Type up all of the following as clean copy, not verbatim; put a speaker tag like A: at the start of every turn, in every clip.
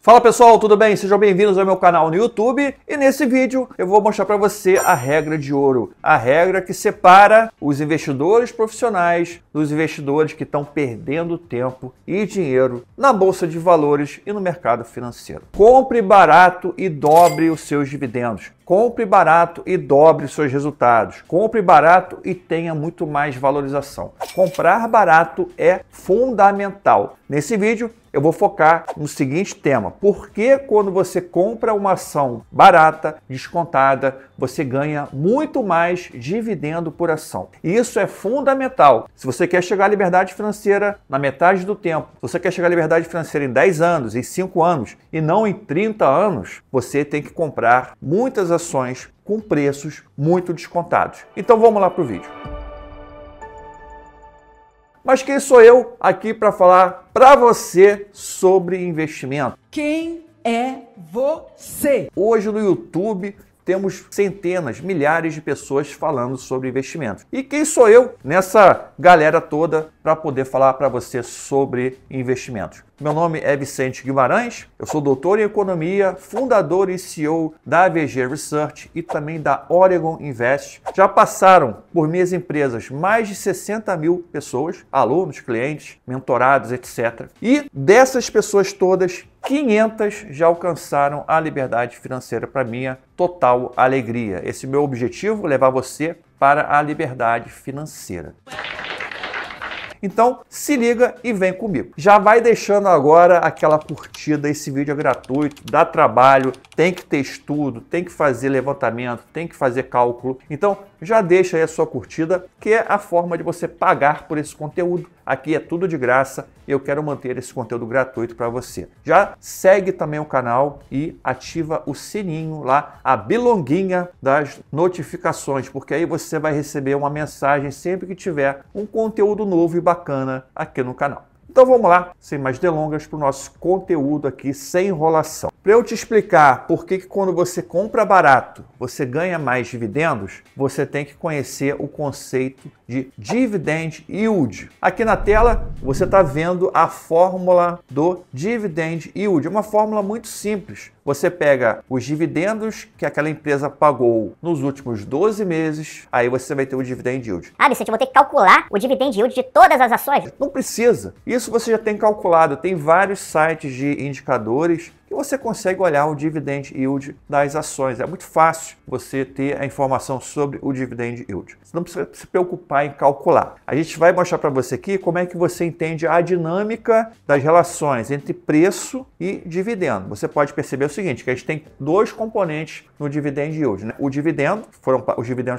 A: Fala pessoal, tudo bem? Sejam bem-vindos ao meu canal no YouTube e nesse vídeo eu vou mostrar para você a regra de ouro, a regra que separa os investidores profissionais dos investidores que estão perdendo tempo e dinheiro na bolsa de valores e no mercado financeiro. Compre barato e dobre os seus dividendos. Compre barato e dobre os seus resultados. Compre barato e tenha muito mais valorização. Comprar barato é fundamental. Nesse vídeo eu vou focar no seguinte tema: por que quando você compra uma ação barata, descontada, você ganha muito mais dividendo por ação? E isso é fundamental. Se você quer chegar à liberdade financeira na metade do tempo, se você quer chegar à liberdade financeira em 10 anos, em 5 anos e não em 30 anos, você tem que comprar muitas ações com preços muito descontados. Então vamos lá para o vídeo. Mas quem sou eu aqui para falar para você sobre investimento?
B: Quem é você?
A: Hoje no YouTube temos centenas, milhares de pessoas falando sobre investimentos. E quem sou eu nessa galera toda para poder falar para você sobre investimentos? Meu nome é Vicente Guimarães, eu sou doutor em economia, fundador e CEO da AVG Research e também da Oregon Invest. Já passaram por minhas empresas mais de 60 mil pessoas, alunos, clientes, mentorados, etc. E dessas pessoas todas, 500 já alcançaram a liberdade financeira, para minha total alegria. Esse é o meu objetivo, levar você para a liberdade financeira. Então, se liga e vem comigo. Já vai deixando agora aquela curtida, esse vídeo é gratuito, dá trabalho, tem que ter estudo, tem que fazer levantamento, tem que fazer cálculo. Então, já deixa aí a sua curtida, que é a forma de você pagar por esse conteúdo. Aqui é tudo de graça e eu quero manter esse conteúdo gratuito para você. Já segue também o canal e ativa o sininho lá, a bilonguinha das notificações, porque aí você vai receber uma mensagem sempre que tiver um conteúdo novo e bacana aqui no canal. Então vamos lá, sem mais delongas, para o nosso conteúdo aqui, sem enrolação. Para eu te explicar por que quando você compra barato, você ganha mais dividendos, você tem que conhecer o conceito de Dividend Yield. Aqui na tela você está vendo a fórmula do Dividend Yield, uma fórmula muito simples. Você pega os dividendos que aquela empresa pagou nos últimos 12 meses, aí você vai ter o Dividend Yield.
C: Ah, Vicente, eu vou ter que calcular o Dividend Yield de todas as ações?
A: Não precisa. Isso você já tem calculado. Tem vários sites de indicadores que você consegue olhar o Dividend Yield das ações. É muito fácil você ter a informação sobre o Dividend Yield. Você não precisa se preocupar em calcular. A gente vai mostrar para você aqui como é que você entende a dinâmica das relações entre preço e dividendo. Você pode perceber o seguinte, que a gente tem dois componentes no Dividend Yield, né? Os dividendos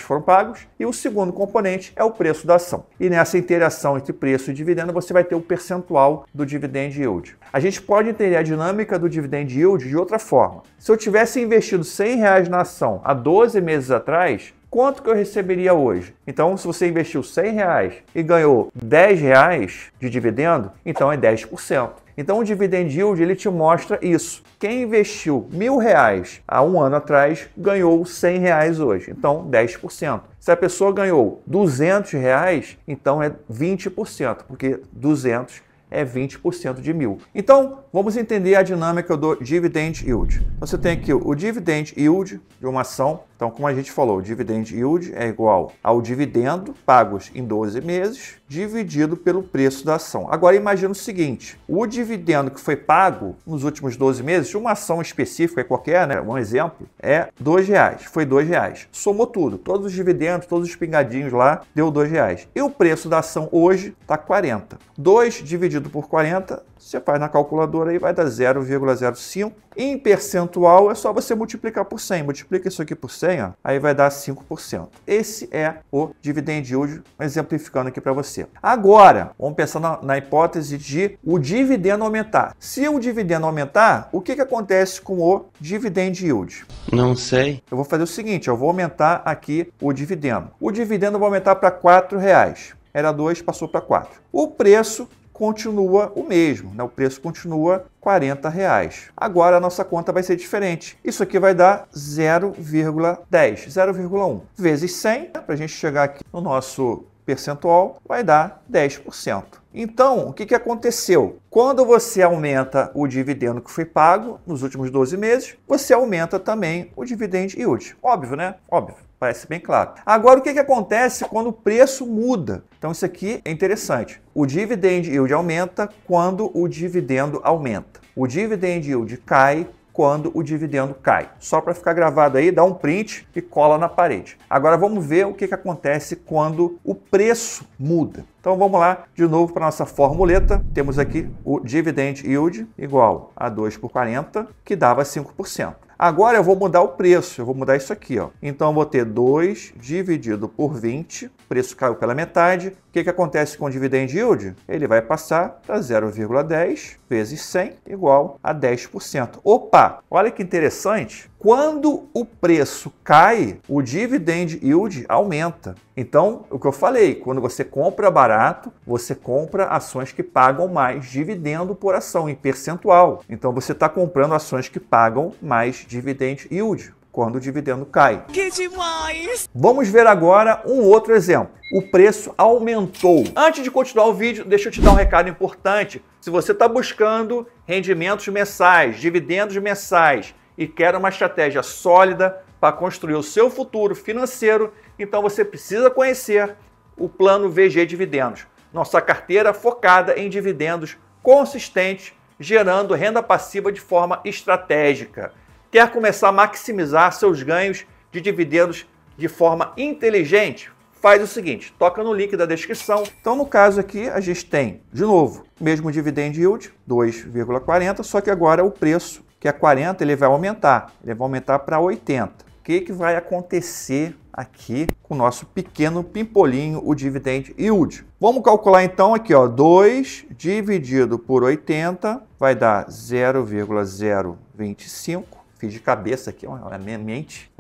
A: foram pagos e o segundo componente é o preço da ação. E nessa interação entre preço e dividendo, você vai ter o percentual do Dividend Yield. A gente pode entender a dinâmica do Dividend Yield de outra forma. Se eu tivesse investido R$100 na ação há 12 meses atrás, quanto que eu receberia hoje? Então, se você investiu R$100 e ganhou R$10 de dividendo, então é 10%. Então, o Dividend Yield, ele te mostra isso. Quem investiu R$1.000 há um ano atrás, ganhou R$100 hoje. Então, 10%. Se a pessoa ganhou R$200, então é 20%, porque 200 é 20% de 1.000. Então, vamos entender a dinâmica do Dividend Yield. Você tem aqui o Dividend Yield de uma ação. Então, como a gente falou, o Dividend Yield é igual ao dividendo pagos em 12 meses dividido pelo preço da ação. Agora, imagina o seguinte, o dividendo que foi pago nos últimos 12 meses, de uma ação específica qualquer, né? Um exemplo, é R$2. Foi R$2. Somou tudo, todos os dividendos, todos os pingadinhos lá, deu R$2. E o preço da ação hoje está 40. 2 dividido por 40, você faz na calculadora aí, vai dar 0,05. Em percentual, é só você multiplicar por 100. Multiplica isso aqui por 100, ó, aí vai dar 5%. Esse é o Dividend Yield, exemplificando aqui para você. Agora, vamos pensar na hipótese de o dividendo aumentar. Se o dividendo aumentar, o que acontece com o Dividend Yield?
D: Não sei.
A: Eu vou fazer o seguinte, eu vou aumentar aqui o dividendo. O dividendo vai aumentar para R$4. Era 2, passou para 4. O preço continua o mesmo, né? O preço continua R$40. Agora a nossa conta vai ser diferente. Isso aqui vai dar 0,10, 0,1 vezes 100, para a gente chegar aqui no nosso percentual, vai dar 10%. Então, o que aconteceu? Quando você aumenta o dividendo que foi pago nos últimos 12 meses, você aumenta também o dividend yield. Óbvio, né? Óbvio. Parece bem claro. Agora, o que acontece quando o preço muda? Então, isso aqui é interessante. O dividend yield aumenta quando o dividendo aumenta. O dividend yield cai quando o dividendo cai. Só para ficar gravado aí, dá um print e cola na parede. Agora, vamos ver o que acontece quando o preço muda. Então, vamos lá de novo para a nossa formuleta. Temos aqui o dividend yield igual a 2 por 40, que dava 5%. Agora eu vou mudar o preço, eu vou mudar isso aqui, ó. Então eu vou ter 2 dividido por 20, o preço caiu pela metade. O que acontece com o dividend yield? Ele vai passar para 0,10 vezes 100 igual a 10%. Opa, olha que interessante. Quando o preço cai, o dividend yield aumenta. Então, o que eu falei, quando você compra barato, você compra ações que pagam mais dividendo por ação, em percentual. Então, você está comprando ações que pagam mais dividend yield quando o dividendo cai.
B: Que demais!
A: Vamos ver agora um outro exemplo. O preço aumentou. Antes de continuar o vídeo, deixa eu te dar um recado importante. Se você está buscando rendimentos mensais, dividendos mensais e quer uma estratégia sólida para construir o seu futuro financeiro, então você precisa conhecer o Plano VG Dividendos, nossa carteira focada em dividendos consistentes, gerando renda passiva de forma estratégica. Quer começar a maximizar seus ganhos de dividendos de forma inteligente? Faz o seguinte, toca no link da descrição. Então, no caso aqui, a gente tem, de novo, o mesmo dividend yield, 2,40, só que agora o preço, que é 40, ele vai aumentar. Ele vai aumentar para 80. O que vai acontecer aqui com o nosso pequeno pimpolinho, o dividend yield? Vamos calcular então aqui, ó, 2 dividido por 80 vai dar 0,025. Fiz de cabeça aqui, a minha mente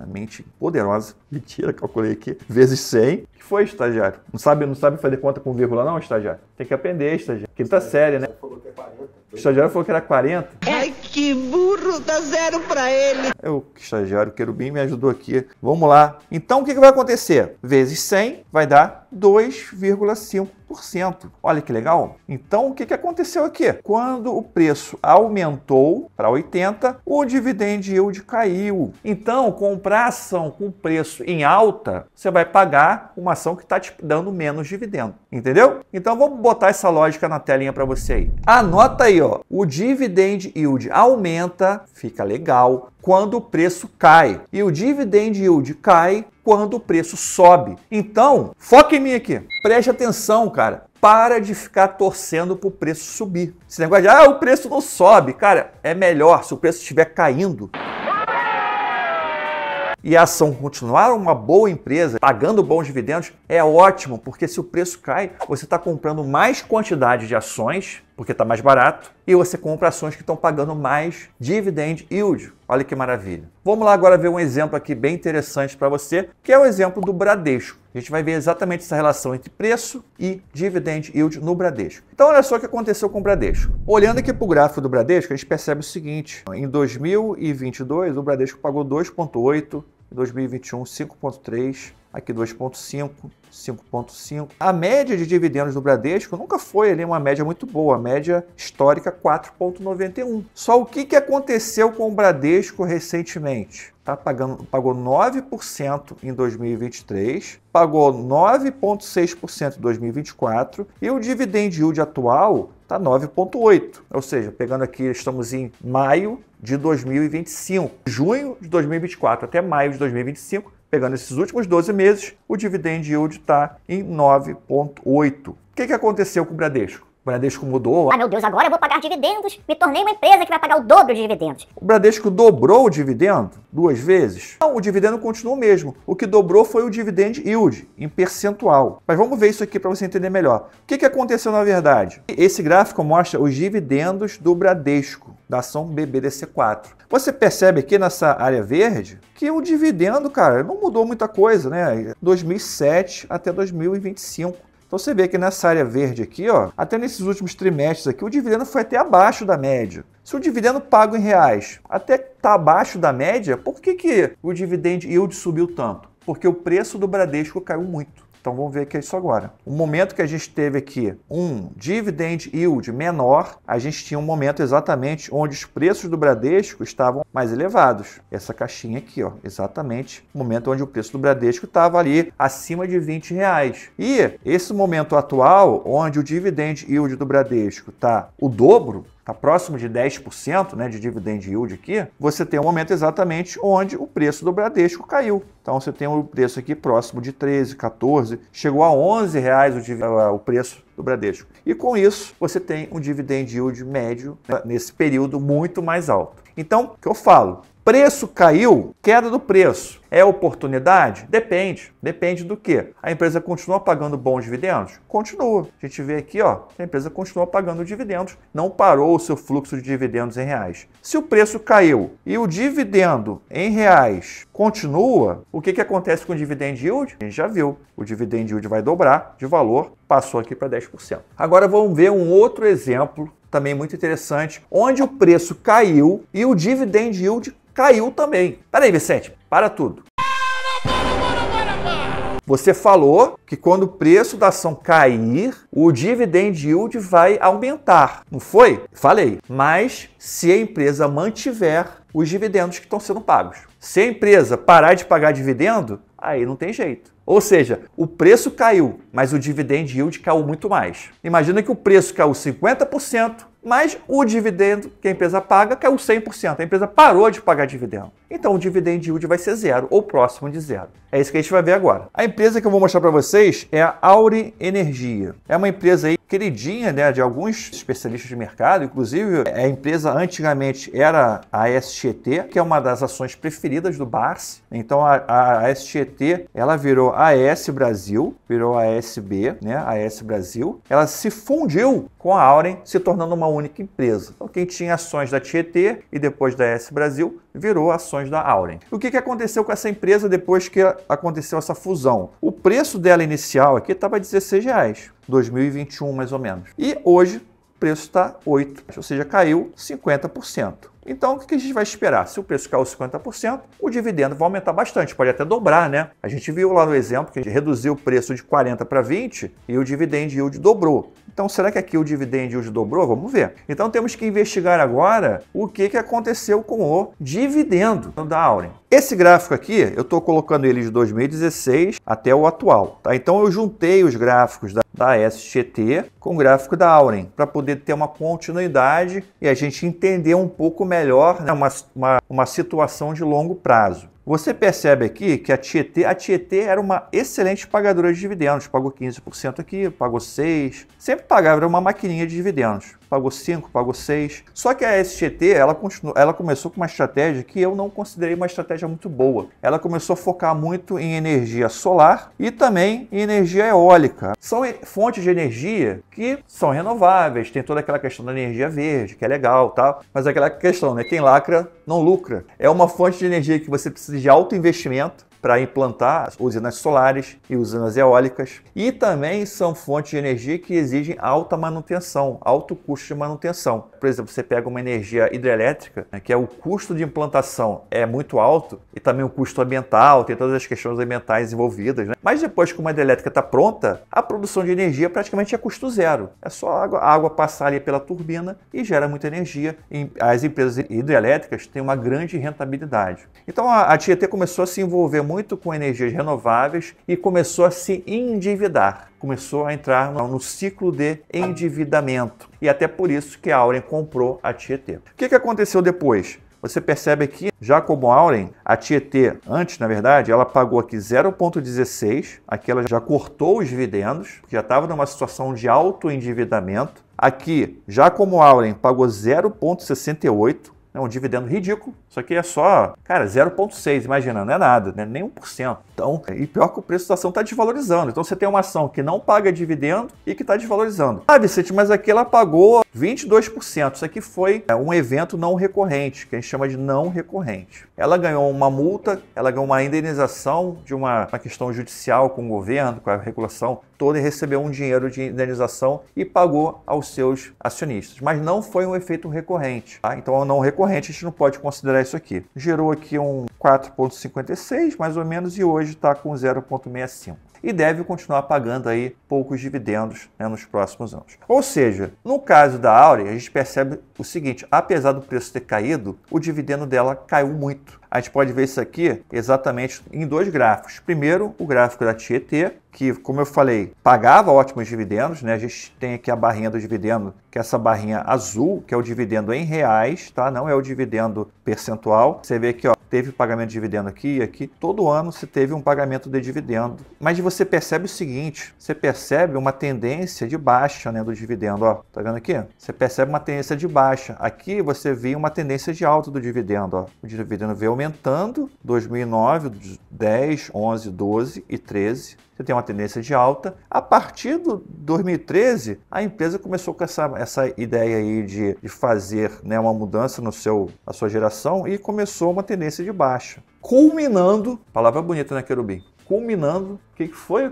A: poderosa. Mentira, calculei aqui. Vezes 100. Que foi, estagiário? Não sabe fazer conta com vírgula não, estagiário? Tem que aprender, estagiário. Quinta série, né? O estagiário falou que era 40.
B: Ai, que burro, dá 0 pra ele.
A: O estagiário, o querubim, me ajudou aqui. Vamos lá. Então, o que vai acontecer? Vezes 100 vai dar 2,5%. Olha que legal. Então, o que aconteceu aqui? Quando o preço aumentou para 80, o dividend yield caiu. Então, comprar ação com preço em alta, você vai pagar uma ação que está te dando menos dividendo. Entendeu? Então, vamos botar essa lógica na telinha para você aí. Anota aí, ó. O dividend yield aumenta, fica legal, quando o preço cai. E o dividend yield cai quando o preço sobe. Então, foca em mim aqui. Preste atenção, cara. Para de ficar torcendo para o preço subir. Esse negócio de, o preço não sobe. Cara, é melhor se o preço estiver caindo e a ação continuar uma boa empresa, pagando bons dividendos, é ótimo, porque se o preço cai, você está comprando mais quantidade de ações, porque está mais barato, e você compra ações que estão pagando mais dividend yield. Olha que maravilha. Vamos lá agora ver um exemplo aqui bem interessante para você, que é o exemplo do Bradesco. A gente vai ver exatamente essa relação entre preço e dividend yield no Bradesco. Então, olha só o que aconteceu com o Bradesco. Olhando aqui para o gráfico do Bradesco, a gente percebe o seguinte. Em 2022, o Bradesco pagou 2,8, em 2021, 5,3, aqui 2,5, 5,5. A média de dividendos do Bradesco nunca foi ali uma média muito boa, a média histórica 4,91. Só o que aconteceu com o Bradesco recentemente? Pagou 9% em 2023, pagou 9,6% em 2024 e o dividend yield atual está 9,8%. Ou seja, pegando aqui, estamos em maio de 2025, junho de 2024 até maio de 2025, pegando esses últimos 12 meses, o dividend yield está em 9,8%. O que aconteceu com o Bradesco? O Bradesco mudou.
C: Meu Deus, agora eu vou pagar dividendos. Me tornei uma empresa que vai pagar o dobro de dividendos.
A: O Bradesco dobrou o dividendo 2 vezes? Não, o dividendo continua o mesmo. O que dobrou foi o dividend yield, em percentual. Mas vamos ver isso aqui para você entender melhor. O que aconteceu na verdade? Esse gráfico mostra os dividendos do Bradesco, da ação BBDC4. Você percebe aqui nessa área verde que o dividendo, cara, não mudou muita coisa, né? 2007 até 2025. Então você vê que nessa área verde aqui, ó, até nesses últimos trimestres aqui, o dividendo foi até abaixo da média. Se o dividendo pago em reais até está abaixo da média, por que o dividend yield subiu tanto? Porque o preço do Bradesco caiu muito. Então vamos ver aqui isso agora. O momento que a gente teve aqui um dividend yield menor, a gente tinha um momento exatamente onde os preços do Bradesco estavam mais elevados. Essa caixinha aqui, ó, exatamente o momento onde o preço do Bradesco estava ali acima de R$20. E esse momento atual, onde o dividend yield do Bradesco está o dobro, está próximo de 10%, né, de dividend yield aqui, você tem um momento exatamente onde o preço do Bradesco caiu. Então você tem o preço aqui próximo de 13, 14, chegou a R$11 o preço do Bradesco. E com isso você tem um dividend yield médio, né, nesse período muito mais alto. Então, o que eu falo? Preço caiu, queda do preço. É oportunidade? Depende. Depende do quê? A empresa continua pagando bons dividendos? Continua. A gente vê aqui, ó, a empresa continua pagando dividendos, não parou o seu fluxo de dividendos em reais. Se o preço caiu e o dividendo em reais continua, o que acontece com o dividend yield? A gente já viu. O dividend yield vai dobrar de valor, passou aqui para 10%. Agora vamos ver um outro exemplo também muito interessante, onde o preço caiu e o dividend yield caiu também. Peraí, Vicente, para tudo. Você falou que quando o preço da ação cair, o dividend yield vai aumentar, não foi? Falei. Mas se a empresa mantiver os dividendos que estão sendo pagos. Se a empresa parar de pagar dividendo, aí não tem jeito. Ou seja, o preço caiu, mas o dividend yield caiu muito mais. Imagina que o preço caiu 50%, mas o dividendo que a empresa paga caiu 100%. A empresa parou de pagar dividendo. Então o dividend yield vai ser zero ou próximo de zero. É isso que a gente vai ver agora. A empresa que eu vou mostrar para vocês é a Auren Energia. É uma empresa aí queridinha, né, de alguns especialistas de mercado. Inclusive, a empresa antigamente era a SGT, que é uma das ações preferidas do Barsi. Então a SGT, ela virou a AS Brasil, virou a ASB, né, a AS Brasil. Ela se fundiu com a Auren, se tornando uma única empresa. Então quem tinha ações da Tietê e depois da AS Brasil, virou ações da Auren. O que aconteceu com essa empresa depois que aconteceu essa fusão? O preço dela inicial aqui estava R$16, 2021 mais ou menos. E hoje o preço está 8, ou seja, caiu 50%. Então, o que a gente vai esperar? Se o preço caiu 50%, o dividendo vai aumentar bastante, pode até dobrar, né? A gente viu lá no exemplo que a gente reduziu o preço de 40 para 20 e o dividend yield dobrou. Então, será que aqui o dividend yield dobrou? Vamos ver. Então, temos que investigar agora o que aconteceu com o dividendo da Auren. Esse gráfico aqui, eu estou colocando ele de 2016 até o atual. Tá? Então, eu juntei os gráficos da SGT com o gráfico da Auren para poder ter uma continuidade e a gente entender um pouco melhor, né, uma situação de longo prazo. Você percebe aqui que a Tietê era uma excelente pagadora de dividendos. Pagou 15% aqui, pagou 6%. Sempre pagava, era uma maquininha de dividendos. Pagou 5%, pagou 6%. Só que a SGT, ela começou com uma estratégia que eu não considerei uma estratégia muito boa. Ela começou a focar muito em energia solar e também em energia eólica. São fontes de energia que são renováveis, tem toda aquela questão da energia verde, que é legal, tal. Mas aquela questão, né? Quem lacra não lucra. É uma fonte de energia que você precisa de alto investimento para implantar usinas solares e usinas eólicas. E também são fontes de energia que exigem alta manutenção, alto custo de manutenção. Por exemplo, você pega uma energia hidrelétrica, né, que é o custo de implantação é muito alto e também o custo ambiental, tem todas as questões ambientais envolvidas, né? Mas depois que uma hidrelétrica está pronta, a produção de energia praticamente é custo zero. É só a água passar ali pela turbina e gera muita energia. As empresas hidrelétricas têm uma grande rentabilidade. Então a Tietê começou a se envolver muito com energias renováveis e começou a se endividar. Começou a entrar no ciclo de endividamento. E até por isso que a Auren comprou a Tietê. O que aconteceu depois? Você percebe aqui, já como Auren, a Tietê, antes, na verdade, ela pagou aqui 0,16, aqui ela já cortou os dividendos, já estava numa situação de alto endividamento. Aqui, já como Auren, pagou 0,68, é um dividendo ridículo. Isso aqui é só, cara, 0,6, imagina, não é nada, né? Nem 1%. Então, e pior que o preço da ação está desvalorizando. Então, você tem uma ação que não paga dividendo e que está desvalorizando. Ah, Vicente, mas aqui ela pagou 22%. Isso aqui foi um evento não recorrente, que a gente chama de não recorrente. Ela ganhou uma multa, ela ganhou uma indenização de uma questão judicial com o governo, com a regulação toda, e recebeu um dinheiro de indenização e pagou aos seus acionistas. Mas não foi um efeito recorrente. Tá? Então, o não recorrente, a gente não pode considerar isso aqui. Gerou aqui um 4,56, mais ou menos, e hoje está com 0,65. e deve continuar pagando aí poucos dividendos, né, nos próximos anos. Ou seja, no caso da Auren, a gente percebe o seguinte: apesar do preço ter caído, o dividendo dela caiu muito. A gente pode ver isso aqui exatamente em dois gráficos. Primeiro, o gráfico da Tietê, que, como eu falei, pagava ótimos dividendos, né? A gente tem aqui a barrinha do dividendo, que é essa barrinha azul, que é o dividendo em reais, tá? Não é o dividendo percentual. Você vê aqui, ó, teve pagamento de dividendo aqui e aqui. Todo ano se teve um pagamento de dividendo. Mas você percebe o seguinte: você percebe uma tendência de baixa, né, do dividendo, ó. Tá vendo aqui? Você percebe uma tendência de baixa. Aqui você vê uma tendência de alta do dividendo, ó. O dividendo veio aumentando, 2009, 10, 11, 12 e 13. Você tem uma tendência de alta. A partir do 2013, a empresa começou com essa ideia aí de fazer, né, uma mudança na sua geração e começou uma tendência de baixa. Culminando, palavra bonita, né, Querubim? Culminando, o que foi?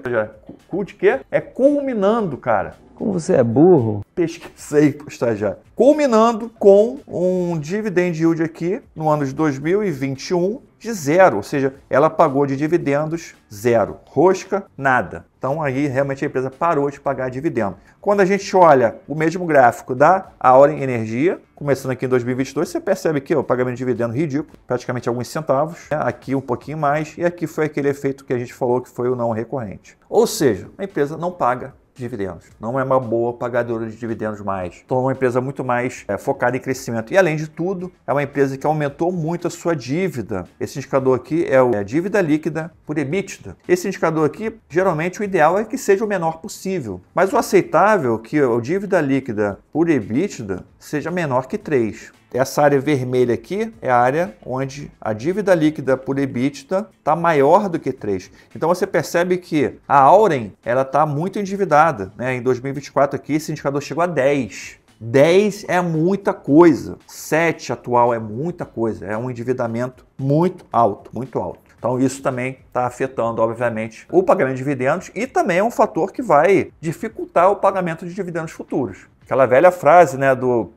A: Cul de quê? É culminando, cara.
D: Como você é burro?
A: Pesquisei pro estagiário. Culminando com um dividend yield aqui no ano de 2021 de zero, ou seja, ela pagou de dividendos zero, rosca, nada. Então aí realmente a empresa parou de pagar dividendo. Quando a gente olha o mesmo gráfico da Auren Energia, começando aqui em 2022, você percebe que o pagamento de dividendo ridículo, praticamente alguns centavos, né? Aqui um pouquinho mais, e aqui foi aquele efeito que a gente falou que foi o não recorrente. Ou seja, a empresa não paga dividendos. Não é uma boa pagadora de dividendos mais. Então é uma empresa muito mais focada em crescimento. E além de tudo, é uma empresa que aumentou muito a sua dívida. Esse indicador aqui é a dívida líquida por EBITDA. Esse indicador aqui, geralmente o ideal é que seja o menor possível. Mas o aceitável é que a dívida líquida por EBITDA seja menor que 3. Essa área vermelha aqui é a área onde a dívida líquida por EBITDA está maior do que 3. Então você percebe que a Auren está muito endividada, né? Em 2024 aqui esse indicador chegou a 10. 10 é muita coisa. 7 atual é muita coisa. É um endividamento muito alto, muito alto. Então isso também está afetando, obviamente, o pagamento de dividendos e também é um fator que vai dificultar o pagamento de dividendos futuros. Aquela velha frase, né, do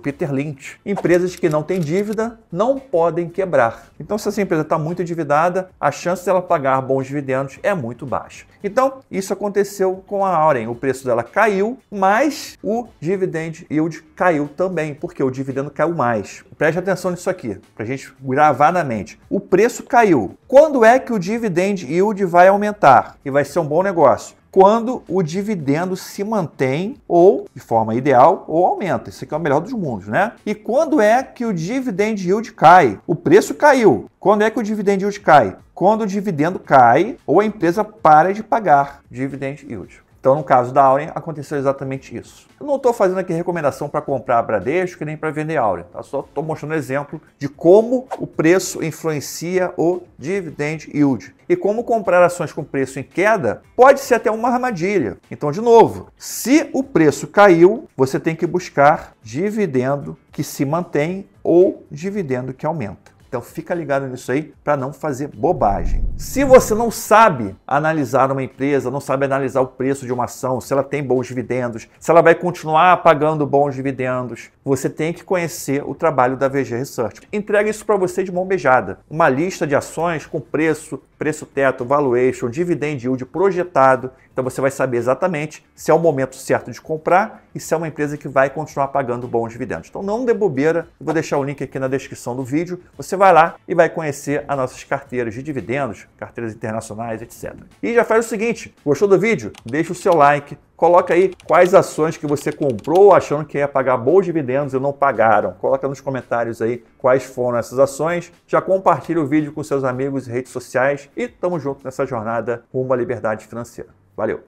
A: Peter Lynch: empresas que não têm dívida não podem quebrar. Então, se essa empresa está muito endividada, a chance dela pagar bons dividendos é muito baixa. Então, isso aconteceu com a Auren. O preço dela caiu, mas o dividend yield caiu também, porque o dividendo caiu mais. Preste atenção nisso aqui, para a gente gravar na mente. O preço caiu. Quando é que o dividend yield vai aumentar? E vai ser um bom negócio? Quando o dividendo se mantém ou, de forma ideal, ou aumenta. Isso aqui é o melhor dos mundos, né? E quando é que o dividend yield cai? O preço caiu. Quando é que o dividend yield cai? Quando o dividendo cai ou a empresa para de pagar dividend yield. Então, no caso da Auren, aconteceu exatamente isso. Eu não estou fazendo aqui recomendação para comprar a Bradesco nem para vender Auren. Tá? Só estou mostrando exemplo de como o preço influencia o dividend yield. E como comprar ações com preço em queda pode ser até uma armadilha. Então, de novo, se o preço caiu, você tem que buscar dividendo que se mantém ou dividendo que aumenta. Então fica ligado nisso aí para não fazer bobagem. Se você não sabe analisar uma empresa, não sabe analisar o preço de uma ação, se ela tem bons dividendos, se ela vai continuar pagando bons dividendos, você tem que conhecer o trabalho da VG Research. Entrega isso para você de mão beijada. Uma lista de ações com preço teto, valuation, dividend yield projetado. Então você vai saber exatamente se é o momento certo de comprar e se é uma empresa que vai continuar pagando bons dividendos. Então não dê bobeira, eu vou deixar o link aqui na descrição do vídeo. Você vai lá e vai conhecer as nossas carteiras de dividendos, carteiras internacionais, etc. E já faz o seguinte, gostou do vídeo? Deixa o seu like, coloca aí quais ações que você comprou achando que ia pagar bons dividendos e não pagaram. Coloca nos comentários aí quais foram essas ações. Já compartilha o vídeo com seus amigos e redes sociais e tamo junto nessa jornada rumo à liberdade financeira. Valeu!